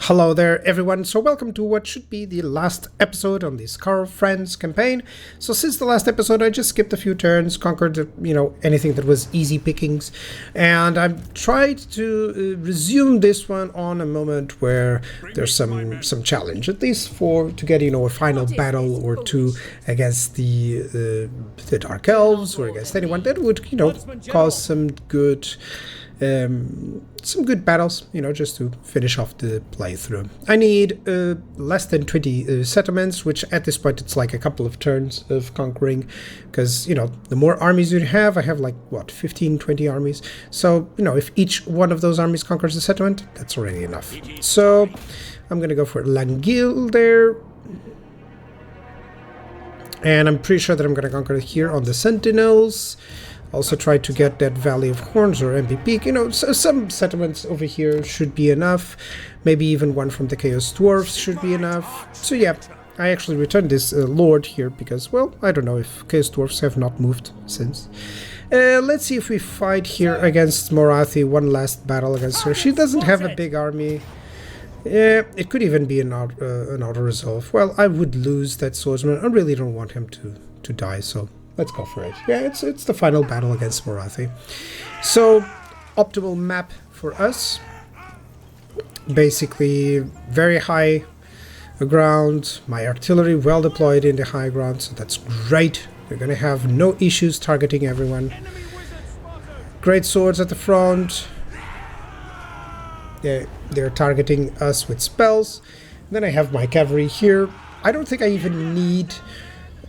Hello there everyone, so welcome to what should be the last episode on this Karl Franz campaign. So since the last episode I just skipped a few turns, conquered, anything that was easy pickings, and I've tried to resume this one on a moment where there's some challenge, at least to get a final battle or two against the Dark Elves or against anyone that would cause some good battles, just to finish off the playthrough. I need less than 20 settlements, which at this point it's like a couple of turns of conquering, because, the more armies you have, I have like, 15, 20 armies. So, if each one of those armies conquers a settlement, that's already enough. So, I'm gonna go for Langil there. And I'm pretty sure that I'm gonna conquer here on the Sentinels. Also try to get that Valley of Horns or MVP. So some settlements over here should be enough. Maybe even one from the Chaos Dwarfs should be enough. So yeah, I actually returned this Lord here because, well, I don't know if Chaos Dwarfs have not moved since. Let's see if we fight here against Morathi, one last battle against her. She doesn't have a big army. Yeah, it could even be an auto-resolve. Well, I would lose that swordsman. I really don't want him to die, so let's go for it. Yeah, it's the final battle against Morathi. So, optimal map for us. Basically, very high ground. My artillery well deployed in the high ground, so that's great. We're gonna have no issues targeting everyone. Great swords at the front. Yeah, they're targeting us with spells. Then I have my cavalry here. I don't think I even need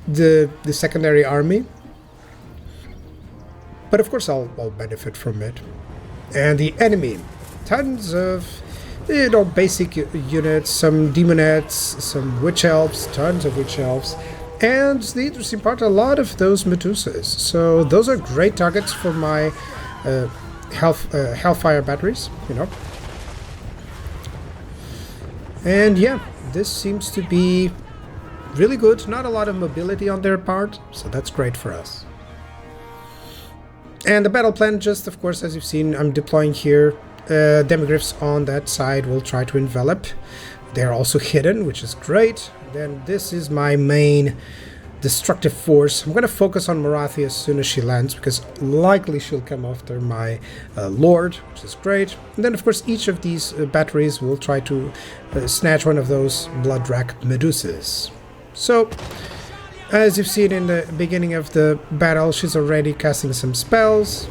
the secondary army, but of course I'll benefit from it. And the enemy, tons of basic units, some demonettes, some witch elves, tons of witch elves, and the interesting part, a lot of those Medusas. So those are great targets for my hellfire batteries, And yeah, this seems to be really good. Not a lot of mobility on their part, so that's great for us. And the battle plan, just of course, as you've seen, I'm deploying here. Demigryphs on that side will try to envelop. They're also hidden, which is great. Then this is my main destructive force. I'm going to focus on Morathi as soon as she lands, because likely she'll come after my lord, which is great. And then of course each of these batteries will try to snatch one of those blood-rack Medusas. So, as you've seen in the beginning of the battle, she's already casting some spells.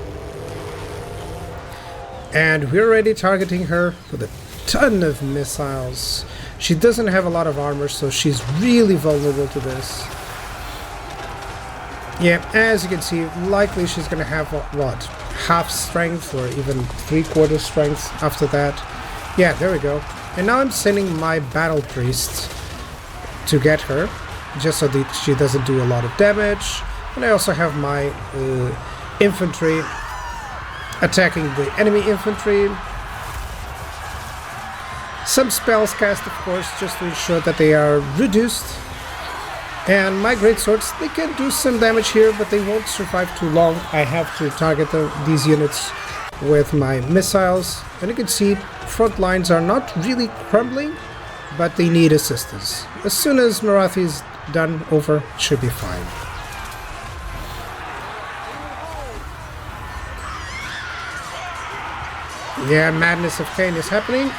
And we're already targeting her with a ton of missiles. She doesn't have a lot of armor, so she's really vulnerable to this. Yeah, as you can see, likely she's gonna have, what, half strength or even 3/4 strength after that. Yeah, there we go. And now I'm sending my battle priest to get her, just so that she doesn't do a lot of damage. And I also have my infantry attacking the enemy infantry. Some spells cast, of course, just to ensure that they are reduced. And my great swords, they can do some damage here, but they won't survive too long. I have to target these units with my missiles. And you can see front lines are not really crumbling, but they need assistance. As soon as Morathi is done over, it should be fine. Yeah, Madness of Cain is happening.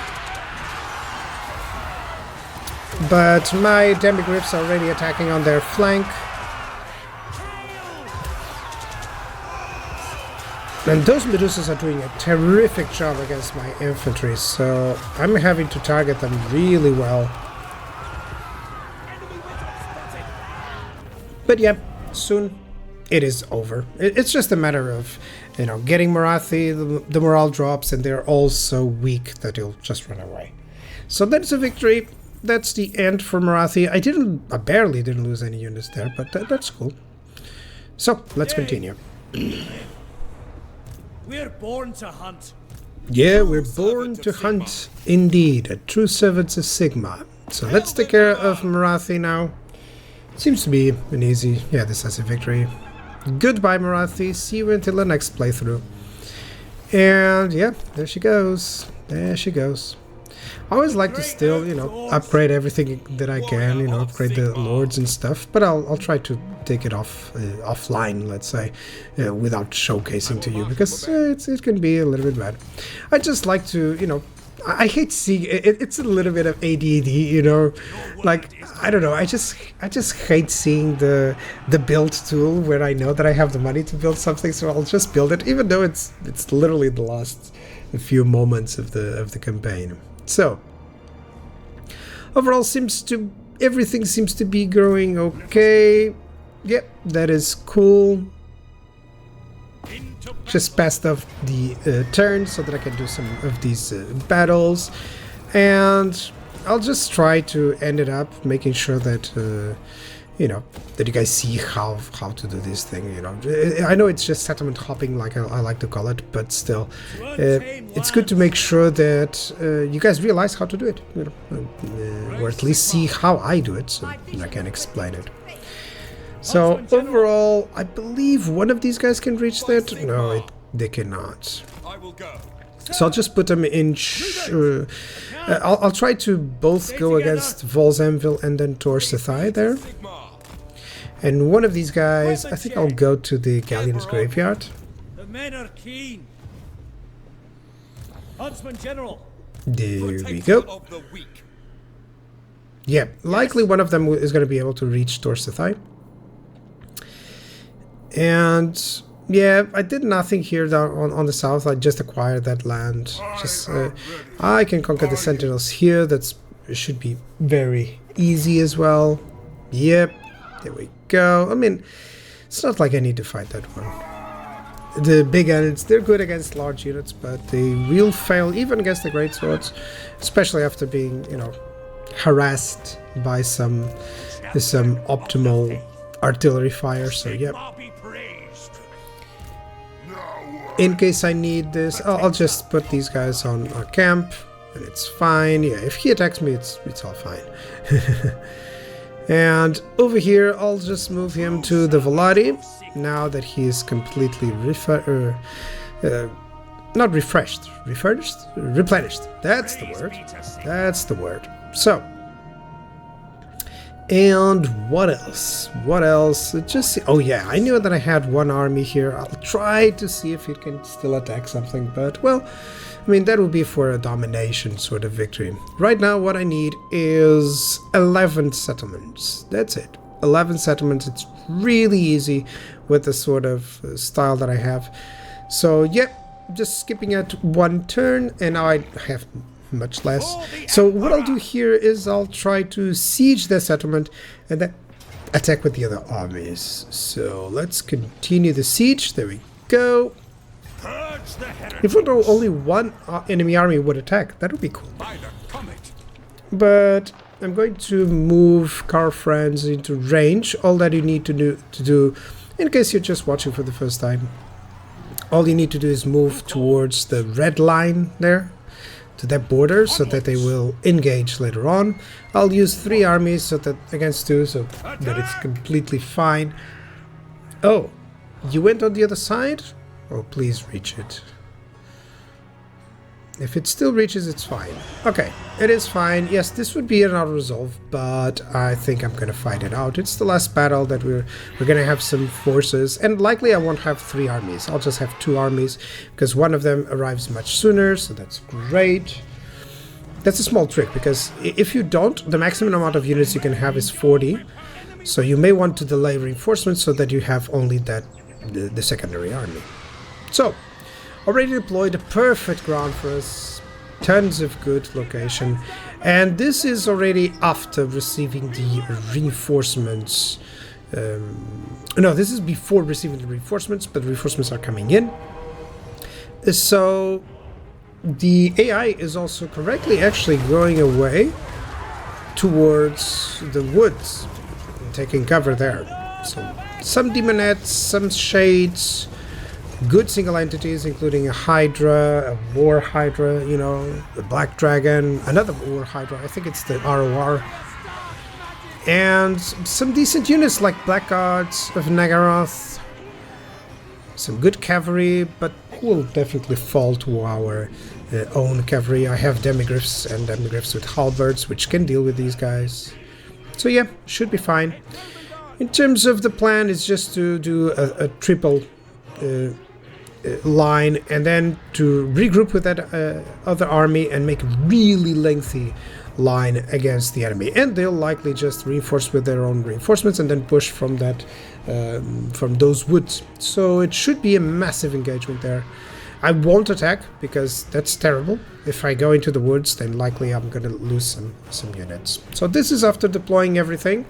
But my demigryphs are already attacking on their flank. And those Medusas are doing a terrific job against my infantry, so I'm having to target them really well. But yeah, soon it is over. It's just a matter of, getting Morathi, the morale drops, and they're all so weak that they'll just run away. So that's a victory. That's the end for Morathi. I barely didn't lose any units there, but that's cool. So, let's continue. We're born to hunt. Yeah, we're born to hunt, indeed. A true servant of Sigma. So let's take care of Morathi now. Seems to be an easy, this is a victory. Goodbye, Morathi. See you until the next playthrough. And yeah, there she goes. There she goes. I always like to still, you know, upgrade everything that I can, you know, upgrade the lords and stuff, but I'll try to take it offline, let's say, without showcasing to you, because it can be a little bit bad. I just like to, you know, I hate seeing it's a little bit of ADD, you know, like I don't know. I just hate seeing the build tool where I know that I have the money to build something, so I'll just build it, even though it's literally the last few moments of the campaign. So overall, everything seems to be growing okay. Yep, that is cool. Just passed off the turn so that I can do some of these battles, and I'll just try to end it up making sure that you know, that you guys see how to do this thing. You know, I know it's just settlement hopping, like I like to call it, but still, it's good to make sure that you guys realize how to do it, you know, or at least see how I do it, so I can explain it. So overall, I believe one of these guys can reach that. No, they cannot. So I'll just put them in. I'll try to both go against Vol's Anvil and then Thor's Decay there. And one of these guys, I think I'll go to the Galleon's Graveyard. The men are keen. Huntsman General. There we go. Yeah, likely one of them is going to be able to reach Thor's Decay. And yeah, I did nothing here down on the south. I just acquired that land. Just I can conquer the Sentinels here. That should be very easy as well. Yep, there we go. I mean, it's not like I need to fight that one. The big elves, they're good against large units, but they will fail even against the great swords, especially after being, you know, harassed by some optimal artillery fire. So yep. In case I need this, I'll just put these guys on a camp, and it's fine. Yeah, if he attacks me, it's all fine. And over here, I'll just move him to the Volati, now that he is completely not refreshed, replenished. That's the word. That's the word. So, and what else? What else? Just see. Oh yeah, I knew that I had one army here. I'll try to see if it can still attack something, but well, I mean, that would be for a domination sort of victory. Right now, what I need is 11 settlements. That's it. 11 settlements. It's really easy with the sort of style that I have. So yep, just skipping at one turn, and now I have much less. So what I'll do here is I'll try to siege the settlement and then attack with the other armies. So let's continue the siege. There we go. If only one enemy army would attack, that would be cool. But I'm going to move Karl Franz into range. All that you need to do, in case you're just watching for the first time, all you need to do is move towards the red line there, to that border, so that they will engage later on. I'll use 3 armies so that against 2, so that it's completely fine. Oh, you went on the other side? Oh, please reach it. If it still reaches, it's fine. Okay, it is fine. Yes, this would be an auto-resolve, but I think I'm gonna fight it out. It's the last battle that we're gonna have some forces, and likely I won't have 3 armies. I'll just have 2 armies, because one of them arrives much sooner, so that's great. That's a small trick, because if you don't, the maximum amount of units you can have is 40, so you may want to delay reinforcements so that you have only the secondary army. So, already deployed, a perfect ground for us, tons of good location, and this is already after receiving the reinforcements. No, this is before receiving the reinforcements, but the reinforcements are coming in. So the AI is also correctly actually going away towards the woods, taking cover there. So some demonettes, some shades, good single entities, including a Hydra, a War Hydra, you know, a Black Dragon, another War Hydra, I think it's the ROR, and some decent units like Blackguards of Nagaroth, some good cavalry, but will definitely fall to our own cavalry. I have demigryphs and demigryphs with halberds, which can deal with these guys. So yeah, should be fine. In terms of the plan, it's just to do a triple line and then to regroup with that other army and make a really lengthy line against the enemy, and they'll likely just reinforce with their own reinforcements and then push from that from those woods. So it should be a massive engagement there. I won't attack because that's terrible. If I go into the woods, then likely I'm gonna lose some units. So this is after deploying everything,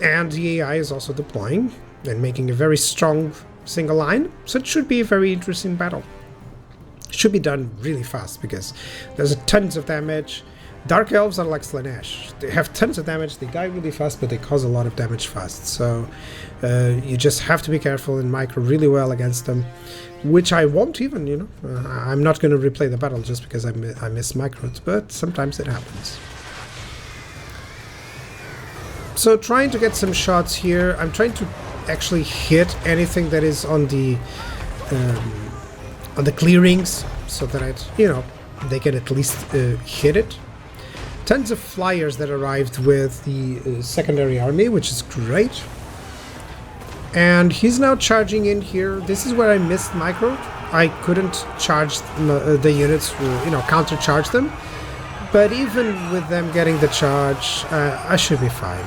and the AI is also deploying and making a very strong single line. So it should be a very interesting battle. It should be done really fast because there's tons of damage. Dark Elves are like Slanesh. They have tons of damage, they die really fast, but they cause a lot of damage fast. So you just have to be careful and micro really well against them, which I won't even, you know. I'm not going to replay the battle just because I miss micros, but sometimes it happens. So trying to get some shots here. I'm trying to actually hit anything that is on the clearings, so that they can at least hit it. Tons of flyers that arrived with the secondary army, which is great. And he's now charging in here. This is where I missed micro. I couldn't charge the units, counter charge them. But even with them getting the charge, I should be fine.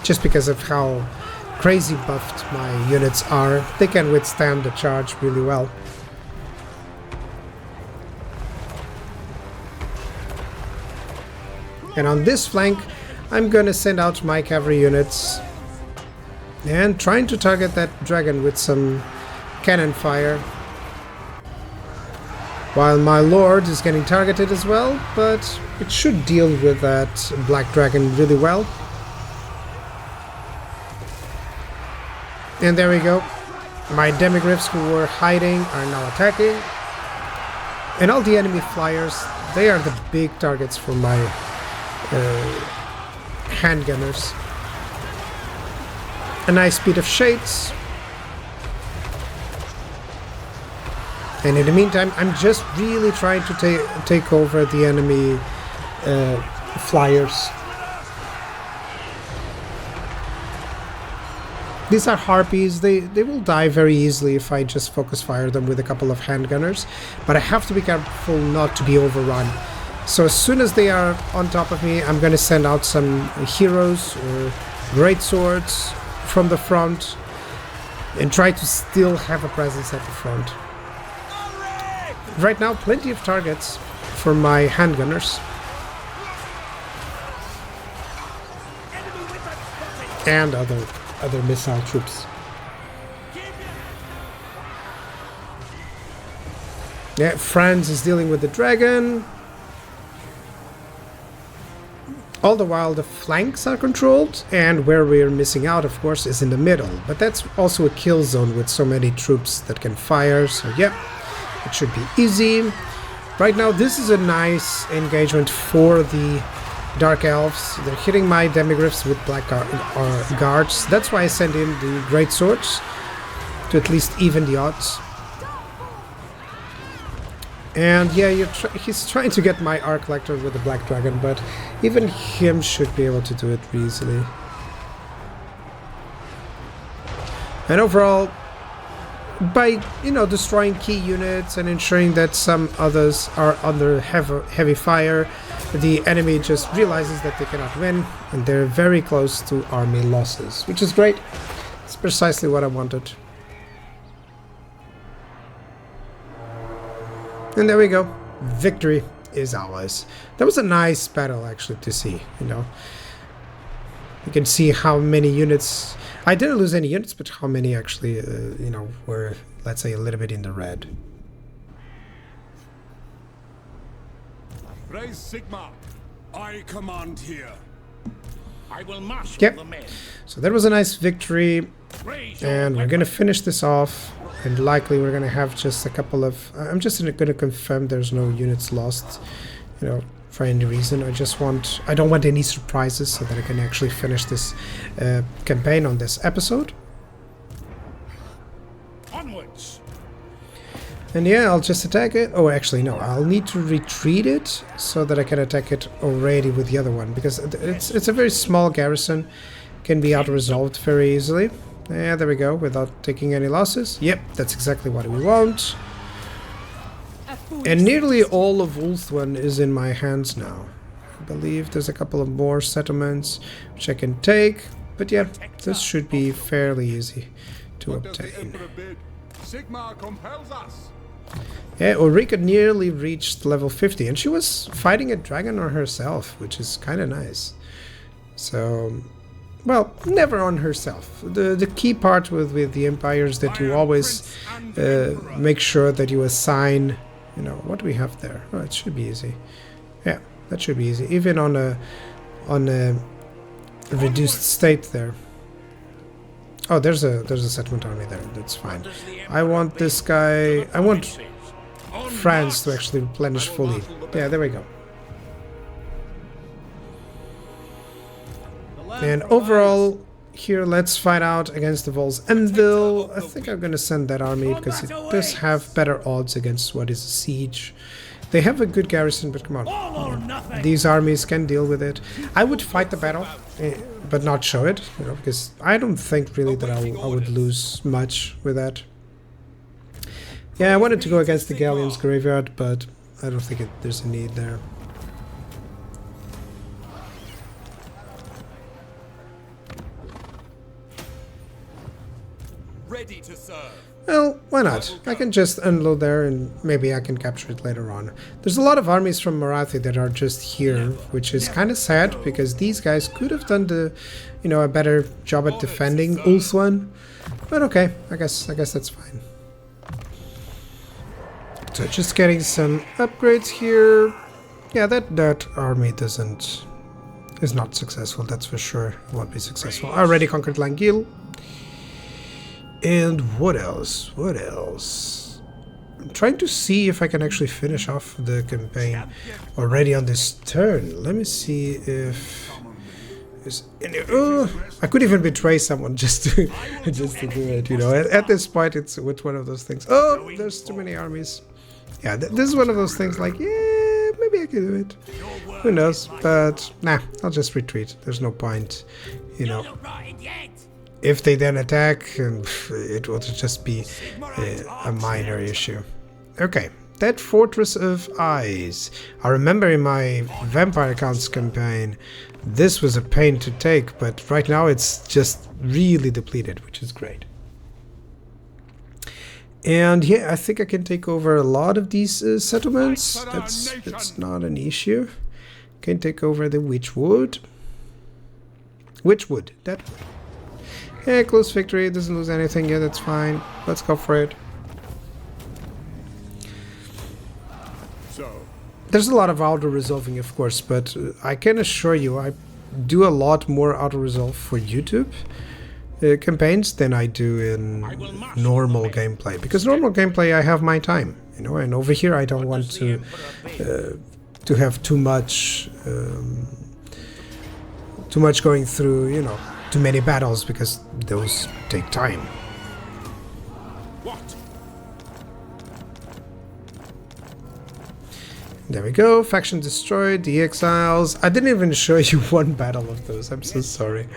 Just because of how crazy buffed my units are, they can withstand the charge really well. And on this flank, I'm gonna send out my cavalry units and trying to target that dragon with some cannon fire. While my lord is getting targeted as well, but it should deal with that black dragon really well. And there we go. My demigryphs who were hiding are now attacking. And all the enemy flyers, they are the big targets for my handgunners. A nice bit of shades. And in the meantime, I'm just really trying to take over the enemy flyers. These are harpies. They will die very easily if I just focus fire them with a couple of handgunners. But I have to be careful not to be overrun. So as soon as they are on top of me, I'm going to send out some heroes or great swords from the front and try to still have a presence at the front. Right now, plenty of targets for my handgunners. And other missile troops. Yeah, Franz is dealing with the dragon. All the while the flanks are controlled, and where we're missing out, of course, is in the middle. But that's also a kill zone with so many troops that can fire, so yeah, it should be easy. Right now, this is a nice engagement for the Dark Elves. They're hitting my demigryphs with black guards. That's why I send in the great swords, to at least even the odds. And yeah, he's trying to get my Arc Lector with the Black Dragon, but even him should be able to do it easily. And overall, by destroying key units and ensuring that some others are under heavy fire, the enemy just realizes that they cannot win, and they're very close to army losses, which is great. It's precisely what I wanted. And there we go. Victory is ours. That was a nice battle, actually, to see, You can see how many units... I didn't lose any units, but how many actually, were, let's say, a little bit in the red. Raise Sigma. I command here. I will marshal Yep. the men. So that was a nice victory. And we're going to finish this off. And likely we're going to have just a couple of... I'm just going to confirm there's no units lost, for any reason. I don't want any surprises so that I can actually finish this campaign on this episode. And yeah, I'll just attack it. Oh, actually, no. I'll need to retreat it so that I can attack it already with the other one. Because it's a very small garrison. Can be auto-resolved very easily. Yeah, there we go. Without taking any losses. Yep, that's exactly what we want. And nearly all of Ulthuan is in my hands now. I believe there's a couple of more settlements which I can take. But yeah, this should be fairly easy to obtain. Sigmar compels us. Yeah, Ulrika nearly reached level 50, and she was fighting a dragon on herself, which is kind of nice. So, well, never on herself. The key part with the Empire is that you always make sure that you assign, you know, what do we have there? Oh, it should be easy. Yeah, that should be easy, even on a reduced state there. Oh, there's a settlement army there. That's fine. I want this guy. I want Franz to actually replenish fully. Yeah, there we go. And overall, here let's fight out against the Vols Anvil. I think I'm gonna send that army because it does have better odds against what is a siege. They have a good garrison, but come on. These armies can deal with it. I would fight the battle, but not show it, you know, because I don't think really that I would lose much with that. Yeah, I wanted to go against the Galleon's graveyard, but I don't think there's a need there. Ready to serve. Well, why not? I can just unload there and maybe I can capture it later on. There's a lot of armies from Marathi that are just here, which is kind of sad because these guys could have done a better job at defending Ulthuan. But okay, I guess that's fine. So just getting some upgrades here. Yeah, that army is not successful, that's for sure. It won't be successful. I already conquered Langil. And what else? What else? I'm trying to see if I can actually finish off the campaign already on this turn. Let me see if there's any... I could even betray someone just to do it, you know. At this point, it's one of those things. Oh, there's too many armies. Yeah, this is one of those things like, yeah, maybe I can do it. Who knows? But, nah, I'll just retreat. There's no point, you know. If they then attack, it will just be a minor issue. Okay, that Fortress of Eyes. I remember in my Vampire Counts campaign, this was a pain to take, but right now it's just really depleted, which is great. And yeah, I think I can take over a lot of these settlements. That's not an issue. Can take over the Witchwood. Witchwood, that one. Yeah, close victory, doesn't lose anything, yeah, that's fine. Let's go for it. So, there's a lot of auto-resolving, of course, but I can assure you I do a lot more auto-resolve for YouTube campaigns than I do in normal gameplay. Because normal gameplay, I have my time, you know, and over here I don't want to have too much going through, you know, too many battles, because those take time. what? There we go, faction destroyed, the exiles. I didn't even show you one battle of those, I'm so sorry.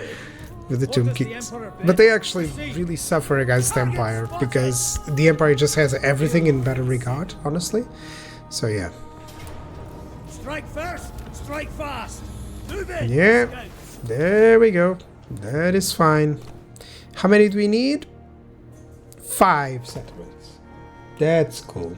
With the Tomb Kings. But they actually really suffer against the Empire, because the Empire just has everything in better regard, honestly. So yeah. Strike first, strike fast. Move it. Yeah, there we go. That is fine. How many do we need? 5 settlements. That's cool.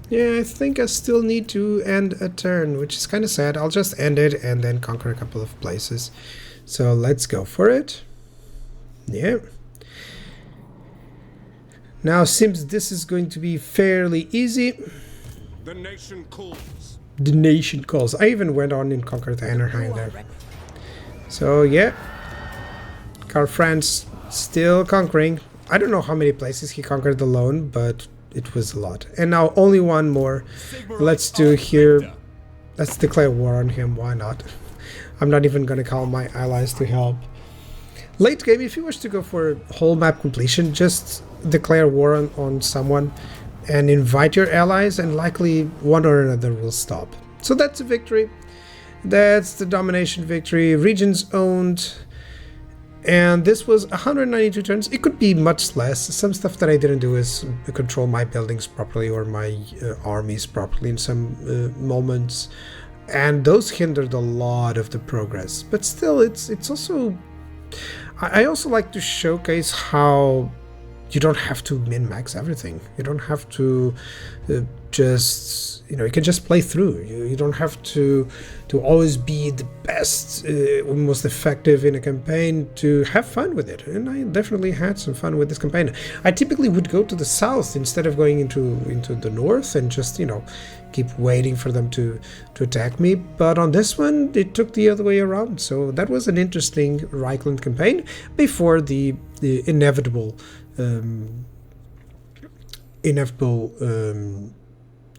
Yeah, I think I still need to end a turn, which is kind of sad. I'll just end it and then conquer a couple of places. So let's go for it. Yeah. Now, seems this is going to be fairly easy. The nation calls. The nation calls. I even went on and conquered Anarheim there. So yeah. Karl Franz still conquering. I don't know how many places he conquered alone, but it was a lot. And now only one more. Let's do here. Let's declare war on him. Why not? I'm not even going to call my allies to help. Late game, if you wish to go for whole map completion, just declare war on someone and invite your allies, and likely one or another will stop. So that's a victory. That's the domination victory. Regions owned. And this was 192 turns. It could be much less. Some stuff that I didn't do is control my buildings properly or my armies properly in some moments. And those hindered a lot of the progress. But still, it's also... I also like to showcase how you don't have to min-max everything. You don't have to just, you can just play through. You don't have to always be the best, most effective in a campaign, to have fun with it. And I definitely had some fun with this campaign. I typically would go to the south instead of going into the north and just, keep waiting for them to attack me. But on this one, it took the other way around. So that was an interesting Reichland campaign before the inevitable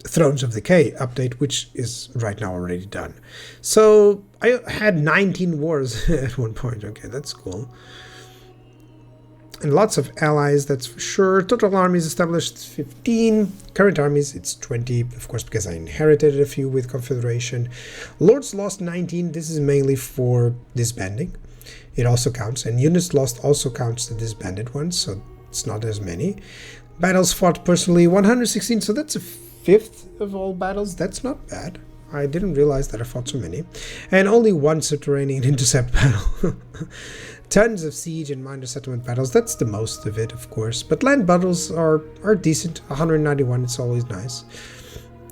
Thrones of Decay update, which is right now already done. So I had 19 wars at one point. Okay, that's cool. And lots of allies, that's for sure. Total armies established 15. Current armies, it's 20, of course, because I inherited a few with Confederation. Lords lost 19. This is mainly for disbanding. It also counts. And units lost also counts the disbanded ones, so it's not as many. Battles fought personally, 116. So that's a fifth of all battles. That's not bad. I didn't realize that I fought so many. And only one subterranean intercept battle. Tons of siege and minor settlement battles. That's the most of it, of course. But land battles are decent. 191, it's always nice.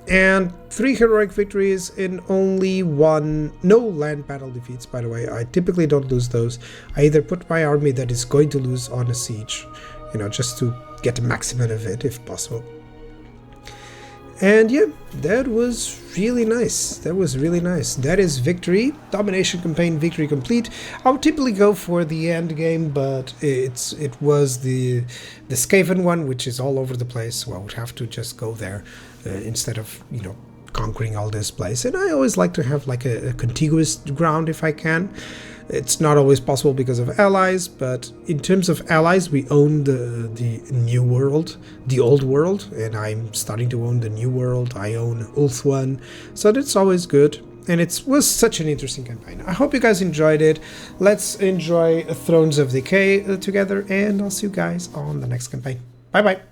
And 3 heroic victories in only one... No land battle defeats, by the way. I typically don't lose those. I either put my army that is going to lose on a siege, just to get the maximum of it, if possible. And yeah, that was really nice. That was really nice. That is victory. Domination campaign victory complete. I would typically go for the end game, but it was the Skaven one, which is all over the place, so I would have to just go there instead of, conquering all this place. And I always like to have like a contiguous ground if I can. It's not always possible because of allies, but in terms of allies, we own the new world, the old world, and I'm starting to own the new world. I own Ulthuan, so that's always good. And it was such an interesting campaign. I hope you guys enjoyed it. Let's enjoy Thrones of Decay together, and I'll see you guys on the next campaign. Bye bye.